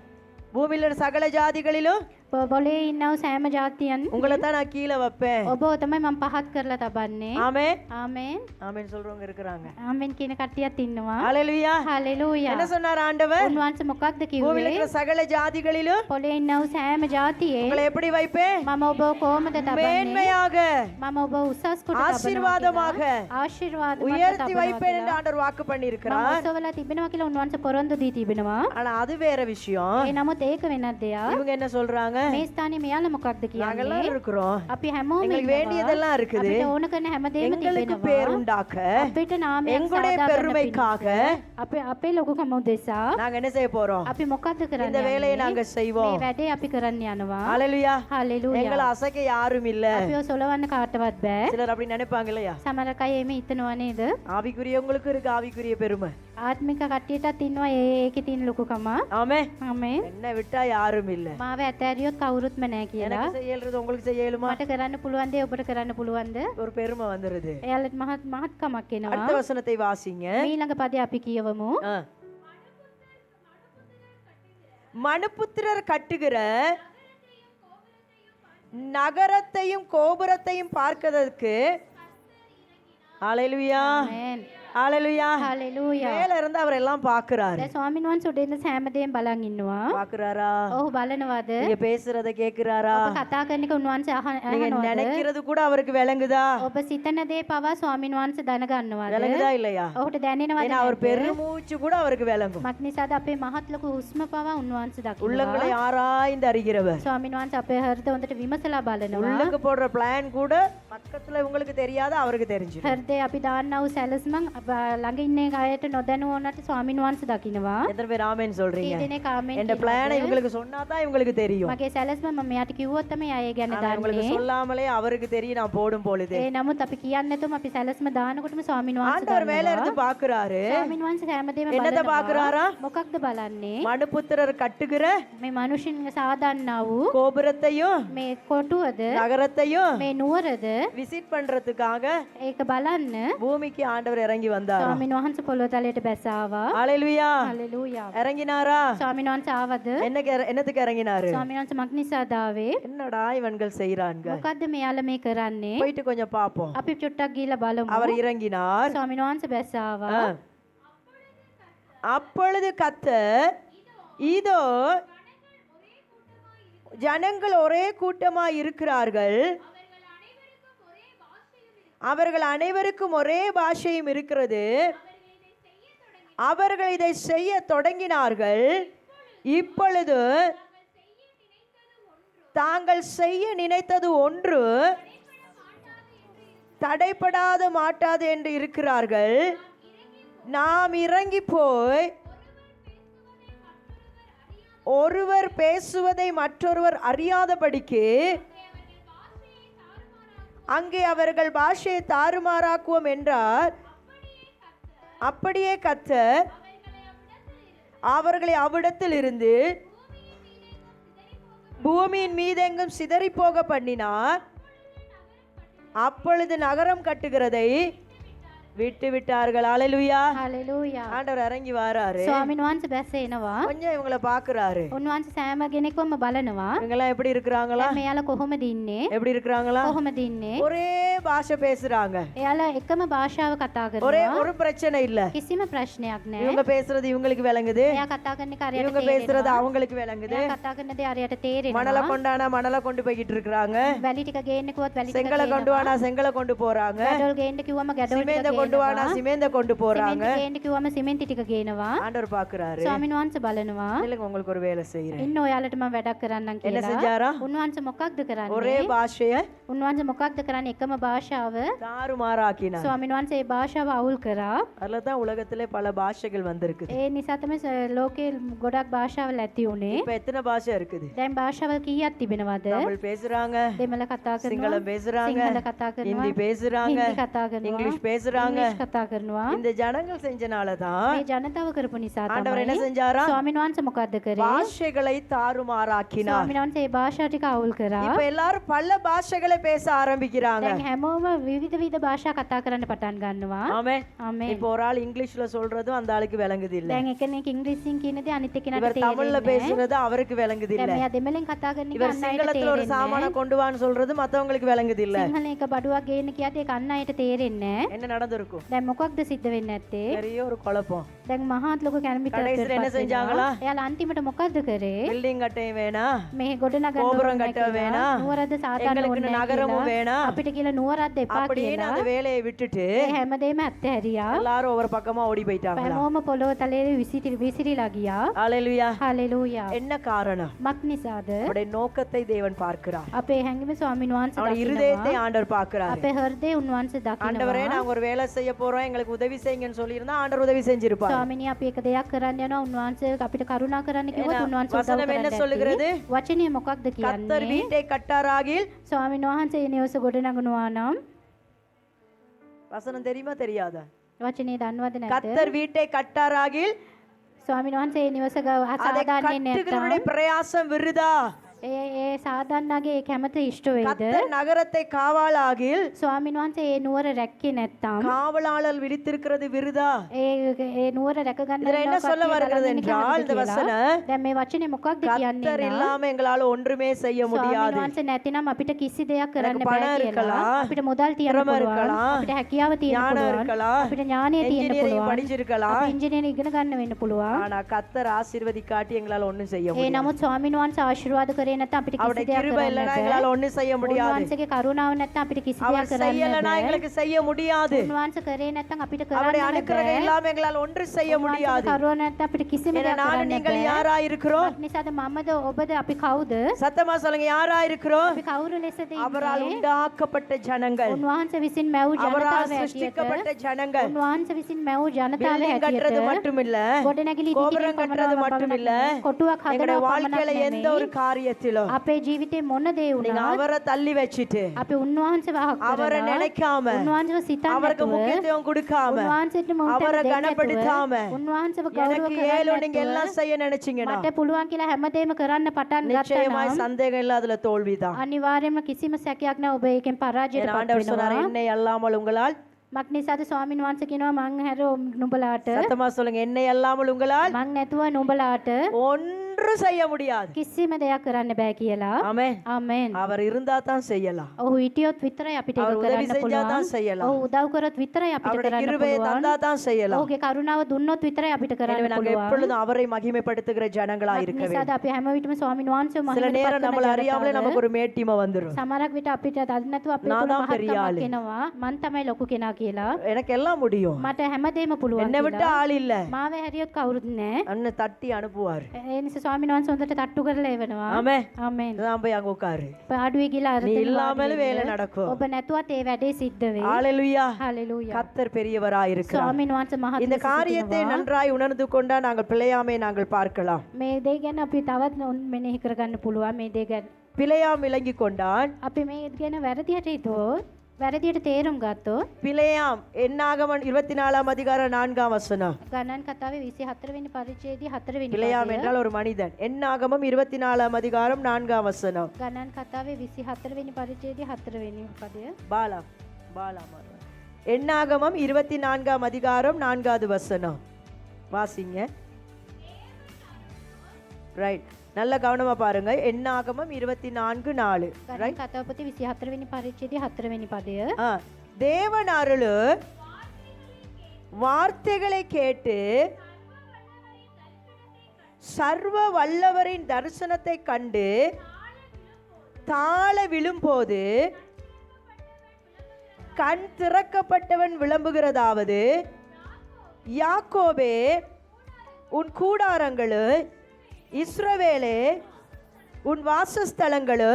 பூமியில் இருக்கிற சகல ஜாதிகளிலும் පොළේ ඉන්නව සෑම ජාතියන් உங்களை தான் நான் கீழே வைப்பேன். ඔබ තමයි මම පහත් කරලා තබන්නේ. ஆமென். ආමේන්. ஆமென் சொல்றவங்க இருக்கிறாங்க. ආමේන් කියන කට්ටියත් ඉන්නවා. ஹalleluya. හalleluya. என்ன சொன்னார் ஆண்டவர்? උන්වහන්සේ මොකක්ද பூமியில் කිව්වේ? இருக்கிற சகல ஜாதிகளிலும் පොළේ ඉන්නව සෑම ජාතියේ உங்களை எப்படி வைப்பேன்? මම ඔබ කොහොමද තබන්නේ? மேன்மையாக, මම ඔබ උසස් කොට ஆசீர்வாதமாக, ආශිර්වාද உயர்த்தி வைப்பேன் என்று ஆண்டவர் வாக்கு பண்ணி இருக்கிறார். ඔසවලා තිබෙනවා කියලා උන්වහන්සේ පොරොන්දු දී තිබෙනවා. ஆனா அது வேற விஷயம். ඒ නමුත් ඒක වෙනත් දෙයක්. இவங்க என்ன சொல்றாங்க? මේ ස්ථානේ මෙයාලා මොකක්ද நாங்கெல்லாம் කියන්නේ? இருக்கிறோம், අපි හැමෝම எங்களுக்கு வேண்டியதெல்லாம் இருக்குது, අපිට ඕන කරන හැමදේම எங்களுக்கு තිබෙනවා. பேர் உண்டாக்க, අපිට නාමයක් எங்களுடைய සාදා ගන්න பெருமைக்காக පිණිස අපේ ලොකුකම උදෙසා நாங்க என்ன செய்ய போறோம்? අපි මොකක්ද இந்த කරන්නේ? வேலையை நாங்க මේ செய்வோம். වැඩේ අපි කරන්න යනවා. ஹalleluya. හalleluya. எங்களை அசைக்க யாரும் இல்ல. අපිව සොලවන්න කාටවත් බෑ. சிலர் அப்படி நினைப்பாங்க இல்லையா? සමහර අය එහෙම හිතනවා නේද? ஆவிக்குரியவங்களுக்கு இருக்கு ஆவிக்குரிய பெருமை. ආත්මික කට්ටියටත් ඉන්නවා ඒකේ තියෙන ලොකුකම. ஆமென். ආමේන්. என்ன விட்டா யாரும் இல்ல. මාව ඇතෑරියොත් කවුරුත්ම නැහැ කියලා. எனக்கு செய்யறது உங்களுக்கு செய்ய இயலுமா? මට කරන්න පුළුවන් දේ ඔබට කරන්න පුළුවන්ද? ஒரு பெருமை வந்துருது. එයාලට මහත්කමක් එනවා. அடுத்த வசனத்தை வாசிங்க. ඊළඟ පදේ අපි කියවමු. ஆ. மனுபுத்திரர் கட்டுகிற நகரத்தையும் கோபுரத்தையும் பார்க்கிறதுக்கு ஹalleluya. ආමේන්. ஹalleluya. හalleluya. மேல இருந்து அவர் எல்லாம் பாக்குறாரு. දැන් ස්වාමීන් වහන්සේ උඩින් හැමදේම බලන් ඉන්නවා. பாக்குறாரா? ඔහු බලනවාද? நீங்க பேசுறத கேக்குறாரா? ඔබ කතා කරන එක උන්වහන්සේ நீங்க අහනවාද? நினைக்கிறது கூட அவருக்கு விளங்குதா? ඔබ සිතන දේ පවා ස්වාමීන් වහන්සේ දැනගන්නවාද? விளங்குதா இல்லையா? ඔහුට දැනෙනවද? ஏன்னா அவர் නැද්ද? பெருமூச்சு கூட அவருக்கு விளங்கும். මක් නිසාද අපේ මහත් ලොකු හුස්ම පවා උන්වහන්සේ உள்ளங்களை දකිනවා. ஆராய்ந்து அறிகிறவர். ස්වාමීන් වහන්සේ අපේ හෘද හොඳට විමසලා බලනවා. உள்ளுக்கு போடுற பிளான் கூட பக்கத்துல உங்களுக்கு தெரியாத அவருக்கு தெரிஞ்சிடும். හෘදේ අපි දාන්නා වූ සැලසුමක් ළඟ ඉන්න අයට නොදැනුවනට ස්වාමීන් වහන්සේ දකිනවා. எத்தனை பேர் ஆமென் சொல்றீங்க? කී දෙනෙක් ආමෙන් இந்த பிளானை இவங்களுக்கு சொன்னா தான் இவங்களுக்கு தெரியும். මගේ සැලසුම මම යාට කිව්වොත් තමයි අය ගැන ஆனா உங்களுக்கு දන්නේ. சொல்லாமலே அவருக்கு தெரியும் நான் போடும் பொழுது. ඒ නමුත් අපි කියන්නේ නැතුවම අපි සැලසුම දානකොටම ස්වාමීන් වහන්සේ ஆண்டவர் மேல දන්නවා. இருந்து பாக்குறாரு. ස්වාමීන් වහන්සේ හැමදේම என்னத்த බලනවා. பாக்குறாரா? මොකක්ද බලන්නේ? மனுபுத்திரர் கட்டுகிற මේ මනුෂ්‍යන් සාදන්නා වූ கோபுரத்தையும் මේ කොටුවද நகரத்தையும் මේ නුවරද விசிட் பண்றதுக்காக ඒක බලන්න பூமிக்கு ஆண்டவர் இறங்கி வந்தார். ස්වාමීන් වහන්සේ පොළොව තලයට බැසාවා. ஹalleluya. හalleluya. இறங்கினாரா? ස්වාමීන් වහන්සේ ආවද? என்னத்துக்கு இறங்கினாரு? ස්වාමීන් වහන්සේ මක් නිසාද ආවේ? என்னடா இவன்கள் செய்றாங்க? මොකද්ද මෙයාලා මේ කරන්නේ? போயிட்டு கொஞ்சம் பாப்போம். අපි චුට්ටක් ගිහිල්ලා බලමු. அவர் இறங்கினார். ස්වාමීන් වහන්සේ බැසාවා. அப்பொழுது கர்த்தர், இதோ ஜனங்கள் ஒரே கூட்டமாய் இருக்கிறார்கள், அவர்கள் அனைவருக்கும் ஒரே பாஷையும் இருக்கிறது, அவர்கள் இதை செய்ய தொடங்கினார்கள். இப்பொழுது தாங்கள் செய்ய நினைத்தது ஒன்று தடைப்படாத மாட்டாது என்று இருக்கிறார்கள். நாம் இறங்கி போய் ஒருவர் பேசுவதை மற்றொருவர் அறியாதபடிக்கு அங்கே அவர்கள் பாஷையை தாறுமாறாக்குவோம் என்றார். அப்படியே கர்த்தர் அவர்களை அவ்விடத்தில் இருந்து பூமியின் மீதெங்கும் சிதறி போக பண்ணினார். அப்பொழுது நகரம் கட்டுகிறதை விட்டு விட்டார்கள். அல்லேலூயா. හලෙලූයා. ஆண்டவர் இறங்கி வராரு. ස්වාමීන් වහන්සේ බැසේනවා. கொஞ்சம் இவங்களை பாக்குறாரு. උන්වහන්සේ සෑම කෙනෙක්වම බලනවා. இவங்க எல்லாம் எப்படி இருக்கிறாங்களா? දැන් මෙයාලා කොහොමද ඉන්නේ? எப்படி இருக்கிறாங்களா? කොහොමද ඉන්නේ? ஒரே பாஷை பேசுறாங்க. එයාලා එකම භාෂාව කතා ஒரே කරනවා. ஒரு பிரச்சனை இல்ல. කිසිම ප්‍රශ්නයක් නැහැ. இவங்க பேசுறது இவங்களுக்கு விளங்குது, එයා කතා කරන එක හරියට இவங்க பேசுறது තේරෙනවා. அவங்களுக்கு விளங்குது. එයා කතා කරන දේ හරියට மணலை තේරෙනවා. கொண்டானா மணலை கொண்டு போய்கிட்டு இருக்கிறாங்க. වැලි ටික ගේන්න කිව්වත් වැලි ටික செங்கலை கொண்டு ගේනවා. வானா செங்கலை கொண்டு போறாங்க. ගැඩොල් ගේන්න කිව්වම ගැඩොල් ටික சிமெந்த கொண்டு வானா ගේනවා. சிமெந்த கொண்டு போறாங்க. සිමෙන්ති ගේන්න කිව්වම සිමෙන්ති ටික ගේනවා. ஆண்டவர் பாக்குறாரு. ස්වාමීන් වහන්සේ බලනවා. இல்லைங்க உங்களுக்கு ஒரு வேலை செய்யறேன். ඉන්න ඔයාලට මම වැඩක් කරන්නම් என்ன කියලා. செஞ்சாரா? උන්වහන්සේ මොකක්ද ஒரே කරන්නේ? பாஷைய උන්වහන්සේ මොකක්ද කරන්නේ? එකම භාෂාව தாறுமாறாக்கினார். ස්වාමීන් වහන්සේ ඒ භාෂාව අවුල් කරා. அதுல தான் உலகத்திலே பல பாஷைகள் வந்திருக்குது. ඒ නිසා තමයි ලෝකේ ගොඩක් භාෂාවල් ඇති උනේ. இப்ப எத்தனை பாஷை இருக்குது? දැන් භාෂාවල් කීයක් තිබෙනවද? தமிழ் பேசுறாங்க, දෙමළ කතා කරනවා, சிங்களம் பேசுறாங்க, සිංහල කතා කරනවා, ஹிந்தி பேசுறாங்க, හින්දි කතා කරනවා, இங்கிலீஷ் பேசுறாங்க. ඉංග්‍රීසි කතා කරනවා. இந்த ஜனங்கள் செஞ்சனால தான் මේ ජනතාව කරපු නිසා ஆண்டவர் என்ன තමයි செஞ்சாரா? ස්වාමීන් වහන්සේ මොකද්ද කරේ? பாஷைகளை தாறுமாறாக்கினார். ස්වාමීන් වහන්සේ ඒ භාෂා ටික අවුල් කරා. இப்ப எல்லாரும் பல பாஷைகளை பேச ஆரம்பிக்கிறாங்க. දැන් හැමෝම විවිධ භාෂා කතා කරන්න පටන් ගන්නවා. ஆமென். ආමේන්. இப்போ ஒரு ஆள் இங்கிலீஷ்ல சொல்றதும் அந்த ஆளுக்கு விளங்குது இல்ல. දැන් එකෙනෙක් ඉංග්‍රීසියෙන් කියන දේ අනිත් එක්කෙනාට இவர் தமிழ்ல තේරෙන්නේ නැහැ. பேசுறது அவருக்கு விளங்குது දැන් இல்ல. මෙයා දෙමළෙන් කතා කරන එක இவர் අන් අයට சிங்களத்துல ஒரு තේරෙන්නේ சாமான නැහැ. கொண்டு வான்னு சொல்றது மத்தவங்களுக்கு விளங்குது இல்ல. සිංහලෙන් එක බඩුවක් ගේන්න කියද්දී ඒක අන් අයට තේරෙන්නේ නැහැ. என்ன நடந்திருக்கும்? දැන් මොකක්ද සිද්ධ වෙන්නේ නැත්තේ? பெரிய ஒரு குழப்பம். දැන් මහත් ලොකු கடைசில என்ன செஞ்சாங்களா? එයාලා අන්තිමට මොකක්ද කරේ? பில்டிங் கட்டையும் வேணாம், මේ ගොඩනගන්න கோபுரம் ඕනේ கட்ட කියලා. வேணாம், නුවරද සාතන්න எங்களுக்கு ඕනේ නැහැ நகரமும் කියලා. வேணாம் අපිට කියලා නුවරත් එපා அப்படின்னு කියලා. அந்த வேலையை விட்டுட்டு ඒ හැමදේම අත්හැරියා. எல்லாரும் ஒவ்வொரு பக்கமா ஓடி போயிட்டாங்களா? හැමෝම පොළොව තලයේ විසිරීලා ගියා. ஹalleluya. හලෙලූයා. என்ன காரணம்? මක් නිසාද? அவருடைய நோக்கத்தை தேவன் பார்க்கிறார். අපේ හැඟීම ස්වාමීන් වහන්සේ அவருடைய இருதயத்தை දකිනවා. ஆண்டவர் பார்க்கிறார். අපේ හෘදේ උන්වහන්සේ ஆண்டவரே දකිනවා. நாங்க ஒரு வேலை செய்ய போறோம், எங்களுக்கு உதவி செய்யுங்கன்னு சொல்லியிருந்தா ஆண்டவர் உதவி செஞ்சிருப்பார். ස්වාමිනිය අපි එක දෙයක් කරන්න යනවා උන්වහන්සේ අපිට කරුණා කරන්න කිව්වොත් ஏன்னா, උන්වහන්සේ උදව් வசனம் என்ன කරන්න சொல்லுகிறது? ඇති. වචනය මොකක්ද கர்த்தர் කියන්නේ? வீட்டை கட்டாராகில் ස්වාමීන් වහන්සේ මේ නිවස ගොඩනගනවා නම් வசனம் தெரியுமா தெரியாதா? වචනේ දන්නවද නැද්ද? கர்த்தர் வீட்டை கட்டாராகில் ස්වාමීන් වහන්සේ මේ නිවස அதை සාදාන්නේ கட்டுகிறவருடைய නැත්නම් பிரயாசம் விருதா. ඒ සාදන්නගේ ඒ කැමත ඉෂ්ට වෙයිද? கர்த்தர் நகரத்தை காவலாகில் ස්වාමීන් වහන්සේ ඒ නුවර රැක්කේ නැත්නම් காவலாளர் விழித்திருக்கிறது விருதா. ඒ නුවර රැක ගන්න இதுல என்ன சொல்ல வருகிறது என்றால் இந்த வசனம் දැන් මේ වචනේ මොකක්ද කියන්නේ? கர்த்தர் இல்லாம எங்களால ஒன்றுமே செய்ய ස්වාමීන් முடியாது. වහන්සේ නැතිනම් අපිට කිසි දෙයක් කරන්න எனக்கு බෑ பணம் කියලා. இருக்கலாம், අපිට මුදල් තියන්න திறமை පුළුවන්, இருக்கலாம், අපිට හැකියාව තියන්න ஞானம் පුළුවන්, இருக்கலாம், අපිට ஞானය තියන්න engineering පුළුවන්, படிச்சிருக்கலாம். අපි ඉංජිනේරින් ඉගෙන ගන්න වෙන්න පුළුවන්. ஆனா கர்த்தர் ஆசீர்வதிக்காட்டி எங்களால ஒண்ணும் செய்ய ඒ முடியாது. නමුත් ස්වාමීන් වහන්සේ ආශිර්වාද කරේ නැත්නම් අපිට කිසි அவருடைய දෙයක් கிருபை කරන්න இல்லைன்னா බෑ. எங்களால ஒண்ணும் செய்ய முடியாது. උන්වහන්සේගේ කරුණාව නැත්නම් අපිට කිසි அவர் දෙයක් කරන්න செய்யலைன்னா බෑ. எங்களுக்கு செய்ய முடியாது. උන්වහන්සේ කරේ නැත්නම් අපිට அவருடைய කරන්න அனுக்கிரகம் බෑ. இல்லாம எங்களால ஒன்றும் செய்ய උන්වහන්සේගේ முடியாது. කරුණ නැත්නම් අපිට කිසිම ஏன்னா දෙයක් நானும் කරන්න நீங்கள் බෑ. யாரா இருக்கிறோம்? මක් නිසාද මමද ඔබද අපි කවුද? சத்தமா சொல்லுங்க, யாரா இருக்கிறோம்? අපි කවුරු ලෙසද அவரால் ඉන්නේ? உண்டாக்கப்பட்ட ஜனங்கள், උන්වහන්සේ විසින් මැවූ அவரால் ජනතාව හැටියට சிருஷ்டிக்கப்பட்ட ஜனங்கள். උන්වහන්සේ විසින් මැවූ ජනතාව பில்டிங் கட்டுறது හැටියට மட்டுமில்ல, ගොඩනැගිලි கோபுரம் ඉදිකිරීම கட்டுறது පමණක් மட்டுமில்ல, කොටුවක් எங்களுடைய හදනවා வாழ்க்கையில පමණක් எந்த ஒரு නෙමෙයි. காரியத்திலும் අපේ ජීවිතේ මොන දේ நீங்க වුණත් அவரை தள்ளி வச்சிட்டு අපි උන්වහන්සේ වහක් அவரை කරනවා. நினைக்காம උන්වහන්සේව සිතන්න அவருக்கு නැතුව முக்கியத்துவம் கொடுக்காம උන්වහන්සේට මොහොතක් அவரை දෙන්න கனப்படுத்தாம නැතුව උන්වහන්සේව ගෞරව எனக்கு ஏழு நீங்க කරන්න எல்லாம் செய்ய நினைச்சீங்கன்னா මට පුළුවන් කියලා හැමදේම කරන්න පටන් ගත්තා நிச்சயமாய் නම් சந்தேகம் இல்ல, அதுல தோல்விதான். අනිවාර්යයෙන්ම කිසිම සැකයක් නැහැ ඔබ ඒකෙන් என் පරාජයටපත් ஆண்டவர் சொன்னார், වෙනවා. என்னை அல்லாமல் உங்களால், මක් නිසාද ස්වාමීන් වහන්සේ කියනවා මං හැර නුඹලාට சத்தமா சொல்லுங்க, என்னை அல்லாமல் உங்களால் මං නැතුව නුඹලාට ஒன்றும் செய்ய முடியாது. කිසිම දෙයක් කරන්න බෑ කියලා. ஆமென். ආමෙන්. அவர் இருந்தா தான் செய்யலாம். ඔහු හිටියොත් විතරයි අපිට அவர் ඒක உதவி කරන්න செஞ்சா தான் පුළුවන්. செய்யலாம். ඔහු උදව් කරොත් විතරයි අපිට அவருடைய කරන්න கிருபையை පුළුවන්. தந்தா தான் செய்யலாம். ඔහුගේ කරුණාව දුන්නොත් විතරයි අපිට எனவே කරන්න நாங்க පුළුවන්. எப்பொழுதும் அவரை மகிமைப்படுத்துகிற ஜனங்களா මක් இருக்க නිසාද வேண்டும். අපි හැම විටම ස්වාමීන් වහන්සේව சில මහිමයට நேரம் පත් நம்மள කරන அறியாமலே ජනතාව. நமக்கு ஒரு மேட்டிமை வந்துரும். සමහරක් විට අපිට දන්නේ නැතුව අපේ நான் තුල தான் பெரிய මහත්කමක් ஆளு. එනවා. මං තමයි ලොකු කෙනා කියලා. எனக்கு எல்லாம் முடியும், මට හැමදේම පුළුවන් என்னை விட்டு කියලා. ஆள் இல்ல, මාව හැරියොත් කවුරුත් නැහැ. அண்ணன் தட்டி அனுப்புவார். ඒ නිසා ස්වාමීන් වහන්සේ හොඳට තට්ටු කරලා එවනවා. ஆமென். ආමෙන්. நான் போய் அங்க உட்காரு, පාඩුවේ ගිහලා අර நீ තෙල් இல்லாமலும் වාඩි வேலை වෙන්න. நடக்கும். ඔබ නැතුවත් ඒ වැඩේ සිද්ධ වෙයි. ஹalleluya. හalleluya. கர்த்தர் பெரியவராய் இருக்கிறார். ස්වාමීන් වහන්සේ මහත් இந்த ලෙස காரியத்தை සිටිනවා. நன்றாய் உணர்ந்து கொண்டா நாங்கள் பிழையாமை நாங்கள் பார்க்கலாம். මේ දේ ගැන අපි තවත් මෙනෙහි කරගන්න පුළුවන්. මේ දේ ගැන பிழையாம் விளங்கி கொண்டான், අපි මේ ගැන වැරදියට හිතුවොත් වැරදියට තේරුම් ගත්තොත් பிலேயாம் என்னாகமம் 24ஆம் அதிகாரம் 4ஆம் வசனம். ගණන් කතාවේ 24 වෙනි පරිච්ඡේදයේ 4 වෙනි பிலேயாம் පදය. என்றால் ஒரு மனிதன். என்னாகமம் 24ஆம் அதிகாரம் 4ஆம் வசனம். ගණන් කතාවේ 24 වෙනි පරිච්ඡේදයේ 4 වෙනි පදය. பாலா பாலா என்னாகமம் 24ஆம் அதிகாரம் 4வது வசனம் வாசிங்க. ரைட், நல்ல கவனமா பாருங்க. என்னாகமம் 24:4. ගණන් කතාව පොතේ 24 වෙනි පරිච්ඡේදයේ 4 වෙනි පදය. தேவன் அருளு வார்த்தைகளை கேட்டு சர்வ வல்லவரின் தரிசனத்தை கண்டு தாழ விழும்போது கண் திறக்கப்பட்டவன் விளம்புகிறதாவது, யாக்கோபே உன் கூடாரங்களு, இஸ்ரவேலே உன் வாசஸ்தலங்களு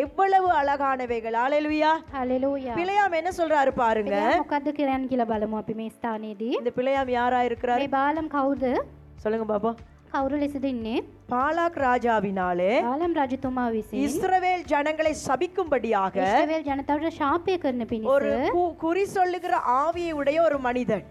எவ்வளவு அழகானவைகள். ஹalleluya. හලෙලූයා. பிலேயாம் என்ன சொல்றாரு பாருங்க. පිළියම් මොකද්ද කියන්නේ කියලා බලමු අපි මේ ස්ථානයේදී. இந்த பிலேயாம் யாரா இருக்கிறாரு මේ බාලම් කවුද? சொல்லுங்க பாப்போம். කවුරු ලෙසද ඉන්නේ? பாலாக் ராஜாவினாலே බාලම් රජතුමා විසින් இஸ்ரவேல் ஜனங்களை சபிக்கும்படியாக ඉස්රායෙල් ජනතාවට ශාපය කරන ஒரு පිණිස குறி சொல்லுகிற ஆவியை உடைய ஒரு மனிதன்.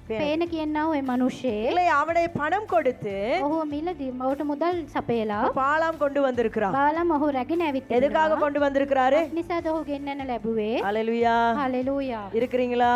පේන කියනවා ওই මිනිහේ இல்லை, அவனை பணம் கொடுத்து ඔහු මිලදී ඔහුට මුදල් සපයලා பாலாம் கொண்டு வந்திருக்கிறான். බාලම් ඔහු රැගෙන ඇවිත් எதுக்காக கொண்டு வந்திருக்கிறாரு? නිසාද ඔහු ගෙන්නන්න ලැබුවේ. ஹalleluya. හලෙලූයා. இருக்கிறீங்களா?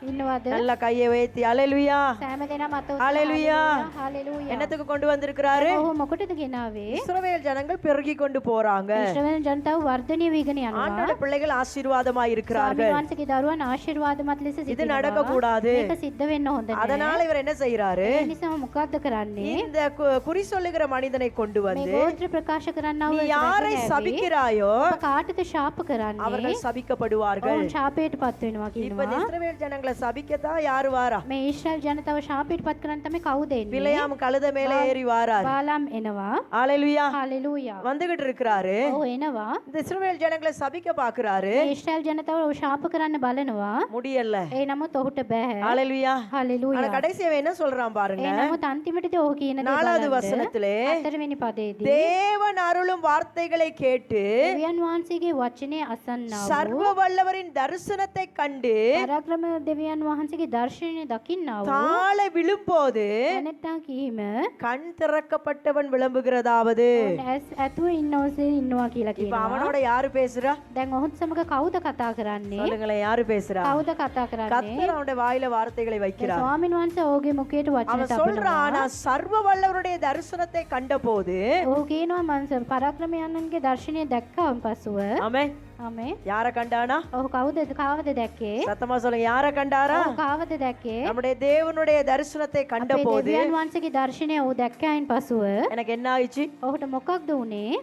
ඉන්නවද? நல்ல கையை உயர்த்தி ஹalleluya. සෑම දෙනාම අත උස්සලා ஹalleluya. හලෙලූයා. என்னத்துக்கு கொண்டு வந்திருக்கிறாரு? ඔහු මොකටද ගෙනාවේ? இஸ்ரவேல் ஜனங்கள் பெருகி கொண்டு போறாங்க. ඉස්රායෙල් ජනතාව වර්ධනය වීගෙන යනවා. ஆண்டோட பிள்ளைகள் ஆசீர்வாதமாய் ස්වාමීන් இருக்கிறார்கள். වහන්සේගේ දරුවන් ආශිර්වාදමත් ලෙස இது සිටිනවා. நடக்க கூடாது. මේක සිද්ධ වෙන්න හොඳ නැහැ. அதனால இவர் என்ன செய்யறாரு? ඒ නිසා මොකද්ද කරන්නේ? இந்த குறி சொல்லுகிற மனிதனை கொண்டு මේ வந்து, ගෝත්‍ර ප්‍රකාශ කරන්නව நீ யாரை சபிக்கிறாயோ කාටද ශාප කරන්නේ? அவர்கள் சபிக்கப்படுவார்கள். ඔවුන් ශාපයට පත් වෙනවා இப்ப කියනවා. இந்த இஸ்ரவேல் ஜனங்களை சபிக்கத்தான் யாரு வாரா? මේ ඊශ්‍රායෙල් ජනතාව ශාපයට පත් කරන්න තමයි කවුද එන්නේ? பிலேயாம் கழுத மேல ஏறி வாராரு. බාලම් එනවා. ஹalleluya. හලෙලූයා. வந்துகிட்டு இருக்கிறாரு. ඔව් එනවා. இந்த இஸ்ரவேல் ஜனங்களை சபிக்க பாக்குறாரு. මේ ඊශ්‍රායෙල් ජනතාව ශාප කරන්න බලනවා. முடியல. ඒ නමුත් ඔහුට බෑ. ஹalleluya. ஆனா හලෙලූයා. கடைசி அவன் என்ன சொல்றான் பாருங்க. ඒ නමුත් අන්තිමටදී ඔහු කියන දේ 4வது බලන්න. வசனத்திலே 4 වෙනි පදයේදී தேவன் அருளும் வார்த்தைகளை கேட்டு දෙවියන් වහන්සේගේ වචනේ අසන්නා වූ சர்வ வல்லவரின் தரிசனத்தை கண்டு පරාක්‍රම දෙවියන් වහන්සේගේ දර්ශනය දකින්නා වූ தாழ விழும்போது දැනටා කීම கண் திறக்கப்பட்டவன் விளம்புகிறதாவது. ඇස් ඇතුව ඉන්නවසේ ඉන්නවා කියලා இப்ப කියනවා. அவனோட யாரு பேசுறா? දැන් ඔහුත් සමග කවුද කතා කරන්නේ? சொல்லுங்களேன், யாரு பேசுறா? කවුද කතා කරන්නේ? கர்த்தர் அவனுடைய வாயில வார்த்தைகளை வைக்கிறார். ස්වාමීන් වහන්සේ ඔහුගේ මුඛයට වචන அவன் තබනවා. சொல்றான், நான் சர்வ வல்லவருடைய தரிசனத்தை கண்டபோது. ඔහු කියනවා මම පරාක්‍රමයන්ගේ දර්ශනය දැක්කවන් පසුව. ஆமென். ආමේ. யார கண்டானா? ඔහු කාවද දැක්කේ? சத்தமா சொல்லுங்க, யார கண்டாரா? ඔහු කාවද දැක්කේ? நம்முடைய தேவனுடைய தரிசனத்தை අපේ கண்டபோது දෙවියන් වහන්සේගේ දර්ශනය ඔහු දැක්කයින් පසුව எனக்கு என்ன ஆயிடுச்சு? ඔහුට මොකක්ද උනේ?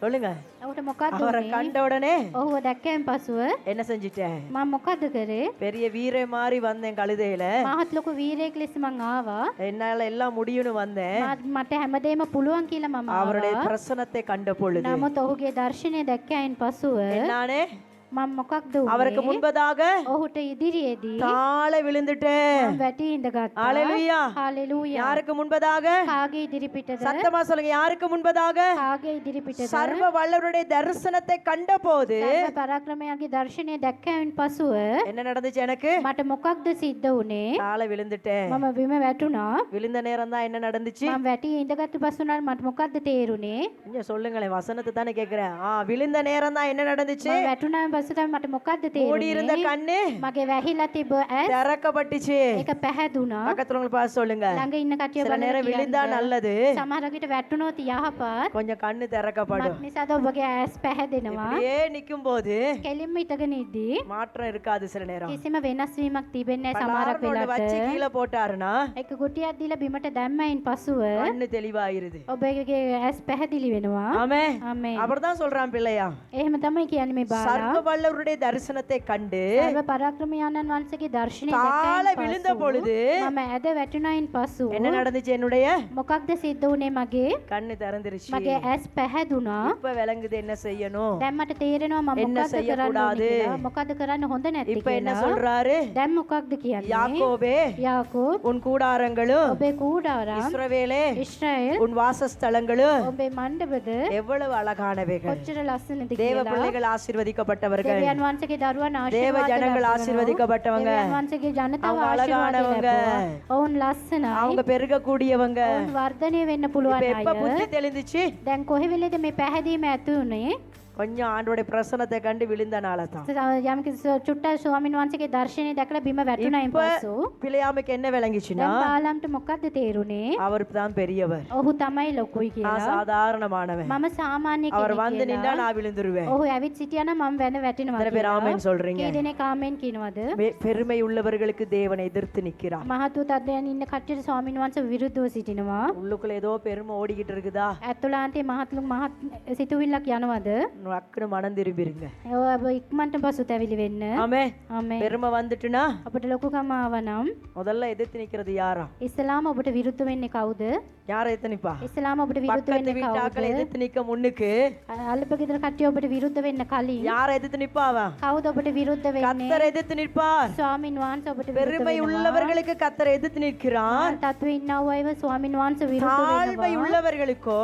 சொல்லுங்க. ඔහුට මොකක්ද அவரை උනේ? கண்ட உடனே ඔහුව දැක්කයින් පසුව என்ன செஞ்சிட்டேன்? මම මොකද්ද කරේ? பெரிய வீரை மாதிரி வந்தேன் கழுதையில. මාත් ලොකු වීරයෙක් ලෙස මං ආවා. என்னால எல்லாம் முடியும்னு வந்தேன். මට හැමදේම පුළුවන් කියලා මම அவருடைய ආවා. பிரசனத்தை கண்ட பொழுது නමුත් ඔහුගේ දර්ශනය දැක්කයින් පසුව என்னானே? මම මොකක්ද அவருக்கு උනේ? முன்பதாக ඔහුට ඉදිරියේදී தாழ விழுந்துட்டேன். මම වැටි ඉඳගත්තා. ஹalleluya. හalleluya. யாருக்கு முன்பதாக? කාගේ ඉදිරිපිටද? சத்தமா சொல்லுங்க, யாருக்கு முன்பதாக? කාගේ ඉදිරිපිටද? சர்வ வல்லவருடைய தரிசனத்தை கண்டபோது සර්ව පරාක්‍රමයාගේ දර්ශනය දැක්කයින් පසුව என்ன நடந்துச்சு? எனக்கு මට මොකක්ද සිද්ධ වුනේ? தாழ விழுந்துட்டேன். මම බිම වැටුණා. விழுந்த நேரம் தான் என்ன நடந்துச்சு? මම වැටි ඉඳගත්තු පසුනාට මට මොකක්ද තේරුනේ? கொஞ்சம் சொல்லுங்களேன், வசனத்தை தானே கேக்குறேன். விழுந்த நேரம் தான் என்ன நடந்துச்சு? මම වැටුණාන් පසු තමයි මට මොකක්ද மூடி இருந்த තේරුනේ? கண்ணு මගේ වැහිලා තිබ්බ ඇස් திறக்கப்பட்டுச்சு. ඒක පැහැදුනා. பக்கத்துல உங்களை பார்த்து சொல்லுங்க, ළඟ ඉන්න කට්ටිය சில நேரம் விழுந்தா බලන්න நல்லது, සමහර විට වැටුණොත් යහපත්. கொஞ்சம் கண்ணு திறக்கப்படும். මත් නිසාද ඔබගේ ඇස් පැහැදෙනවා. இப்படியே நிக்கும் போது කෙලින්ම ඉතගෙන ඉද්දී மாற்றம் இருக்காது. சில நேரம் කිසිම වෙනස් වීමක් තිබෙන්නේ නැහැ සමහරක් பலார்னு ஒண்ணு வச்சு වෙලාවට. கீழே போட்டாருன்னா එක ගුටියක් දීලා බිමට දැම්මයින් පසුව கண்ணு தெளிவாயிருது. ඔබගේ ඇස් පැහැදිලි වෙනවා. ஆமே. ආමේන්. அப்படிதான் சொல்றான் பிள்ளையா. එහෙම තමයි කියන්නේ මේ බාලා. சர்வ வல்லவருடைய தரிசனத்தை கண்டு සර්ව පරාක්‍රමයාණන් වහන්සේගේ දර්ශනය கால දැක්කයින් விழுந்த பொழுது පසු මම ඇද වැටුණයින් පසු என்ன நடந்துச்சு? என்னுடைய මොකක්ද සිද්ධ වුණේ? මගේ கண்ணு திறந்துருச்சு. මගේ ඇස් පැහැදුනා. இப்ப விளங்குது என்ன செய்யணும், දැන් මට තේරෙනවා මම என்ன මොකක්ද කරන්න செய்யக்கூடாது. ඕනේ කියලා. මොකක්ද කරන්න හොඳ නැති இப்ப என்ன කියලා. சொல்றாரு? දැන් මොකක්ද කියන්නේ? யாக்கோபே යාකෝබ් உன் கூடாரங்களும், ඔබේ කූඩාරම් இஸ்ரவேலே ඉස්රායෙල් உன் வாசஸ்தலங்களும் ඔබේ මණ්ඩපද எவ்வளவு அழகானவைகள். කොච්චර ලස්සනද தேவ කියලා. பிள்ளைகள் ஆசீர்வதிக்கப்பட்டவர்கள், දෙවියන් වහන්සේගේ දරුවන් தேவ ආශිර්වාද ஜனங்கள் ලබනවා. ஆசீர்வதிக்கப்பட்டவங்க, දෙවියන් වහන්සේගේ ජනතාව அவங்க ආශිර්වාද அழகானவங்க. ලැබුවා. ඔවුන් ලස්සනයි. அவங்க பெருகக்கூடியவங்க. ඔවුන් වර්ධනය වෙන්න இப்ப පුළුවන් எப்ப අය. புத்தி தெளிந்துச்சு? දැන් කොහේ වෙලේද මේ පැහැදීම ඇති උනේ? கொஞ்சம் ஆண்டோட பிரசனத்தை கண்டு விழுந்தனால தான். යම් කිසි චුට්ටක් ස්වාමීන් වහන්සේගේ දර්ශනය දැකලා බිම වැටුණයින් இப்ப පසු பிழையாமைக்கு என்ன விளங்கிச்சுன்னா, දැන් බාලම්ට මොකද්ද තේරුනේ? அவர் தான் பெரியவர், ඔහු තමයි ලොකුයි நான் කියලා. சாதாரணமானவன். මම சாමාන්‍ය அவர் කෙනෙක් வந்து நின்றா කියලා. நான் விழுந்துருவேன். ඔහු ඇවිත් සිටියා නම් මම වෙන වැටෙනවා எத்தனை பேர் කියලා. ஆமென் சொல்றீங்க? කී දෙනෙක් ආමෙන් කියනවද? பெருமை உள்ளவர்களுக்கு தேவனை எதிர்த்து நிக்கிறார். මහතු තත්ත්වයන් ඉන්න කට්ටියට ස්වාමීන් වහන්සේ විරුද්ධව සිටිනවා. உள்ளுக்குள்ள ஏதோ பெருமை ஓடிக்கிட்டு இருக்குதா? ඇතුළාන්තේ මහත් සිතුවිල්ලක් යනවද? டக்குனு மனம் திரும்பிருங்க. ඔබ ඉක්මනට පසුතැවිලි වෙන්න. ஆமே. ආමෙන්. பெருமை வந்துட்டுனா අපිට ලොකුකම ආවනම් முதல்ல எதிர்த்து நிக்கிறது யாரா? ඉස්ලාම ඔබට විරුද්ධ වෙන්නේ කවුද? யாரை எதிர்த்து நிப்பா? ඉස්ලාම ඔබට විරුද්ධ பக்கத்து වෙන්නේ வீட்டாக்களை කවුද? எதிர்த்து நிக்க முன்னுக்கு අල්ලප ගෙදර කට්ටිය ඔබට විරුද්ධ වෙන්න කලින් யாரை எதிர்த்து நிப்பா அவன்? කවුද ඔබට විරුද්ධ වෙන්නේ? கர்த்தரை எதிர்த்து நிற்பார். ස්වාමීන් වහන්සේ ඔබට විරුද්ධ பெருமை වෙනවා. உள்ளவர்களுக்கு கர்த்தரை எதிர்த்து நிற்கிறார். තත්ත්වයේ ඉන්නව අයව ස්වාමීන් වහන්සේ විරුද්ධ தாழ்மை වෙනවා. உள்ளவர்களுக்கோ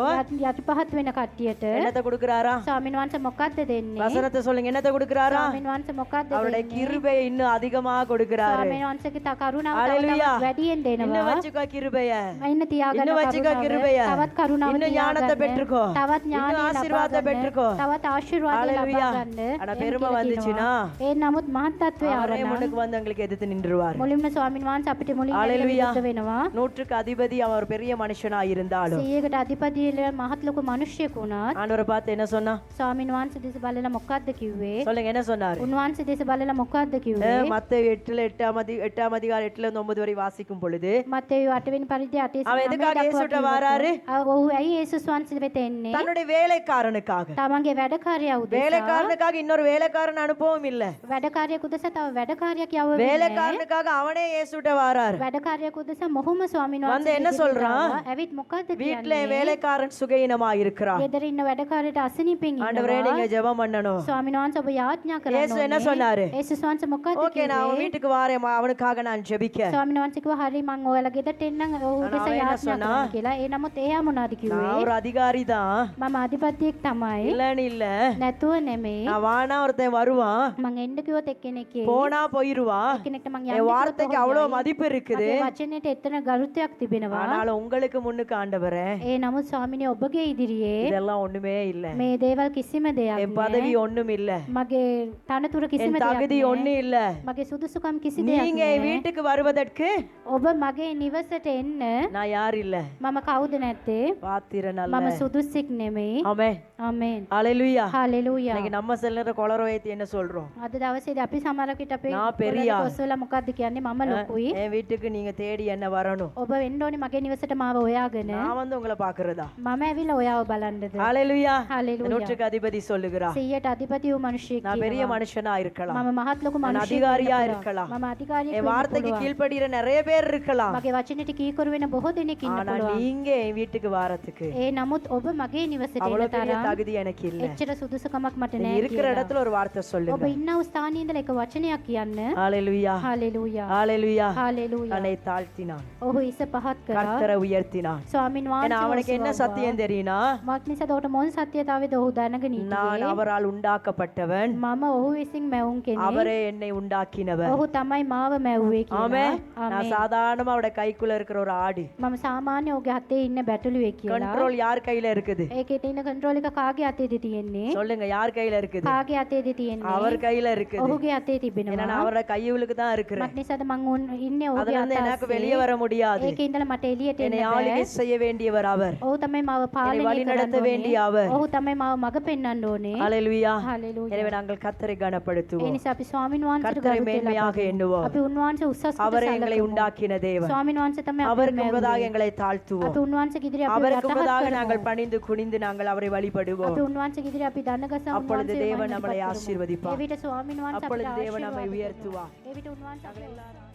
යටිපහත් වෙන කට්ටියට என்னத்தை கொடுக்கிறாரா? ස්වාමීන් වහන්සේ මොකද්ද දෙන්නේ? வசனத்தை சொல்லுங்க, என்னத்தை கொடுக்கிறாரா? ස්වාමීන් වහන්සේ මොකද්ද அவருடைய දෙන්නේ? கிருபையை இன்னும் அதிகமா கொடுக்கிறாரு. ස්වාමීන් වහන්සේගේ කරුණාව ஹalleluya. තවත් වැඩියෙන් இன்னும் දෙනවා. வச்சுக்கோ கிருபைய, ඉන්න තියාගන්න இன்னும் வச்சுக்கோ කරුණාව. கிருபைய, තවත් කරුණාව இன்னும் ஞானத்தை තියාගන්න. பெற்றுக்கோ, තවත් இன்னும் ඥානය ஆசீர்வாதத்தை ලබා பெற்றுக்கோ. ගන්න. තවත් ආශිර්වාද ஹalleluya. ලබා ගන්න. ஆனா එහෙම பெருமை කියලා வந்துச்சுன்னா කියනවා. නමුත් මහත් තත්ත්වය அவரே ආවනම් முன்னுக்கு வந்து உங்களுக்கு எதிர்த்து நின்றுவார். මුලින්ම ස්වාමීන් වහන්සේ අපිට මුලින්ම ஹalleluya. විරුද්ධ වෙනවා. நூற்றுக்கு அதிபதி அவர் பெரிய மனுஷனா இருந்தாலும் 100කට අධිපතියල මහත් ලොකු මිනිහෙක් වුණත් ஆண்டவரை பார்த்து என்ன சொன்னா? ස්වාමීන් වහන්සේ දෙස බලලා මොකද්ද කිව්වේ? சொல்லுங்க, என்ன சொன்னாரு? උන්වහන්සේ දෙස බලලා මොකද්ද කිව්වේ? மத்தேயு 8 அதிகாரம் 8 ல 9 வரை வாசிக்கும் பொழுது මත්තේයු 8 වෙනි පරිදි 8 அவன் எதுக்காக இயேசுட்ட வராரு? ඔහු ඇයි යේසුස් වහන්සේ වෙත එන්නේ? தன்னுடைய வேலைக்காரனுக்காக. තමන්ගේ වැඩකාරයා උදෙසා. வேலைக்காரனுக்காக இன்னொரு வேலைக்காரன் அனுப்பவும் இல்ல. වැඩකාරයෙකු උදෙසා තව වැඩකාරයෙක් යව වෙන්නේ. வேலைக்காரனுக்காக அவனே இயேசுட்ட வராரு. වැඩකාරයෙකු උදෙසා මොහොම ස්වාමීන් வந்து වහන්සේ என்ன சொல்றான்? ඇවිත් මොකද්ද வீட்டுல කියන්නේ? வேலைக்காரன் சுகையினமா இருக்கிறான். ගෙදර ඉන්න වැඩකාරයට අසනීපෙන් ஆண்டவரே ඉන්නවා. நீங்க ஜெபம் பண்ணணும். ස්වාමීන් වහන්සේ ඔබ යාඥා කරන්න இயேசு என்ன ඕනේ. சொன்னாரு? යේසුස් වහන්සේ මොකද්ද ஓகே, நான் அவன் කිව්වේ? வீட்டுக்கு வாரேன், அவனுக்காக நான் ஜெபிக்க. ස්වාමීන් වහන්සේ කිව්වා හරි මං ඔයාලා ගෙදරට එන්නම් ඔහු ஆனா දෙස அவன் என்ன යාඥා சொன்னா? කරන්න කියලා. ඒ නමුත් එයා මොනවද කිව්වේ? நான் ஒரு அதிகாரி தான், මම අධිපතියෙක් තමයි. இல்லன்னு இல்ல. නැතුව නෙමෙයි. நான் வானா ஒருத்தன் வருவான், මං එන්න කිව්වොත් එක්කෙනෙක් එයි. போனா போயிருவான். එක්කෙනෙක්ට මං என் යන්න வார்த்தைக்கு அவ்வளவு மதிப்பு இருக்குது. මගේ වචනයට එතන ගරුත්වයක් තිබෙනවා. ஆனாலும் உங்களுக்கு முன்னுக்கு ஆண்டவரே ඒ නමුත් ස්වාමිනේ ඔබගේ ඉදිරියේ இதெல்லாம் ஒண்ணுமே இல்ல. මේ දේවල් කිසිම දෙයක් என் பதவி නෑ. ஒண்ணும் இல்ல. මගේ තනතුර කිසිම என் දෙයක් தகுதி නෑ. ஒண்ணும் இல்ல. මගේ සුදුසුකම් කිසි දෙයක් நீங்க என் නෑ. வீட்டுக்கு வருவதற்கு ඔබ මගේ නිවසට එන්න நான் யார் இல்ல. මම කවුද නැත්තේ? பாத்திரன் அல்ல. මම සුදුස්සෙක් නෙමෙයි. ஆமென். ආමෙන්. ஹalleluya. හalleluya. இன்னைக்கு நம்ம சில நேரம் கொளற வைத்து என்ன சொல்றோம்? අද දවසේදී අපි සමහරකට අපේ நான் பெரிய ஆள். කොස්සලා මොකද්ද කියන්නේ මම ලොකුයි. என் வீட்டுக்கு நீங்க தேடி என்ன வரணும். ඔබ වෙන්න ඕනේ මගේ නිවසට මාව හොයාගෙන. நான் வந்து உங்களை பாக்குறதா? මම ඇවිල්ලා ඔයාව බලන්නද? ஹalleluya. හalleluya. நூற்றுக்கு அதிபதி சொல்லுகிறார், 100ට අධිපති වූ මිනිහෙක් நான் பெரிய කියනවා. மனுஷனா இருக்கலாம், මම මහත් ලොකු நான் මිනිහෙක් அதிகாரியா වෙන්න இருக்கலாம், පුළුවන්. මම අධිකාරියෙක් என் වෙන්න வார்த்தைக்கு පුළුවන්. கீழ்ப்படுகிற நிறைய பேர் இருக்கலாம். මගේ වචනෙට කීකරු වෙන බොහෝ දෙනෙක් ඉන්න ஆனா පුළුවන්. நீங்க என் வீட்டுக்கு வாரத்துக்கு ඒ නමුත් ඔබ මගේ නිවසට එන அவ்வளவு பெரிய තරම් தகுதி எனக்கு இல்ல. එච්චර සුදුසුකමක් මට நீங்க නෑ இருக்கிற කියලා. இடத்துல ஒரு வார்த்தை ඔබ சொல்லுங்க. ඉන්න ස්ථානයේ ඉඳලා එක වචනයක් කියන්න. ஹalleluya. හalleluya. ஹalleluya. හalleluya. தன்னை தாழ்த்தினான், ඔහු ඉස පහත් කරා. கர்த்தரை உயர்த்தினான். ස්වාමින් ஏன்னா වහන්සේ அவனுக்கு என்ன ඔසවුවා. சத்தியம் தெரியுமா? මක් නිසාද ඔහුට මොන සත්‍යතාවයද ඔහු දැනගෙන நான் හිටියේ? அவரால் உண்டாக்கப்பட்டவன், මම ඔහු විසින් මැවුම් කෙනෙක්. அவரே என்னை உண்டாக்கினவர். ඔහු තමයි මාව මැව්වේ ஆமே. කියලා. நான் சாதாரணமா அவருடைய கைக்குள்ள இருக்கிற ஒரு ஆடு. මම සාමාන්‍ය ඔහුගේ අතේ ඉන්න බැටළුවෙක් කියලා. கண்ட்ரோல் யார் கையில இருக்குது? ඒකේ තියෙන කන්ට්‍රෝල් එක කාගේ අතේද තියෙන්නේ? சொல்லுங்க, யார் கையில இருக்குது? කාගේ අතේද තියෙන්නේ? அவர் கையில இருக்குது. ඔහුගේ අතේ ஏன்னா තිබෙනවා. நான் அவரோட கையுளுக்கு தான் இருக்கிறேன். මක් නිසාද මං ඉන්නේ அதுல ඔහුගේ இருந்து எனக்கு අතේ. வெளியே வர முடியாது. ඒකේ ඉඳලා මට එළියට එන්න என்னை බෑ. ஆளுகை செய்ய வேண்டியவர் அவர். ඔහු තමයි මාව என்னை පාලනය வழி நடத்த කරන්න வேண்டிய ඕනේ. அவர். ඔහු තමයි මාව මඟ පෙන්වන්න ඕනේ. ஹalleluya. හalleluya. எனவே நாங்கள் கர்த்தரை ඒ கனப்படுத்துவோம், නිසා අපි ස්වාමින් වහන්සේට கர்த்தரை ගරුත්වය மேன்மையாக ලබමු. எண்ணுவோம். අපි උන්වහන්සේ උසස් කොට அவரே எங்களை සැලකමු. உண்டாக்கின தேவன். ස්වාමින් වහන්සේ තමයි අපිට அவருக்கு මැව්වේ. முன்பதாக எங்களை අපි தாழ்த்துவோம். උන්වහන්සේගේ ඉදිරියේ අපි அவருக்கு යටහත් முன்பதாக කරමු. நாங்கள் பணிந்து குனிந்து நாங்கள் அவரை வழிபடுவோம். செயல்படுவோம். අපි උන්වහන්සේගේ ඉදිරියේ අපි දන්න ගසා அப்பொழுது උන්වහන්සේ தேவன் நம்மளை ஆசீர்வதிப்பார். එවිට ස්වාමීන් වහන්සේ அப்பொழுது අපිට தேவன் நம்மை ආශිර්වාද உயர்த்துவார். කරනවා. එවිට උන්වහන්සේ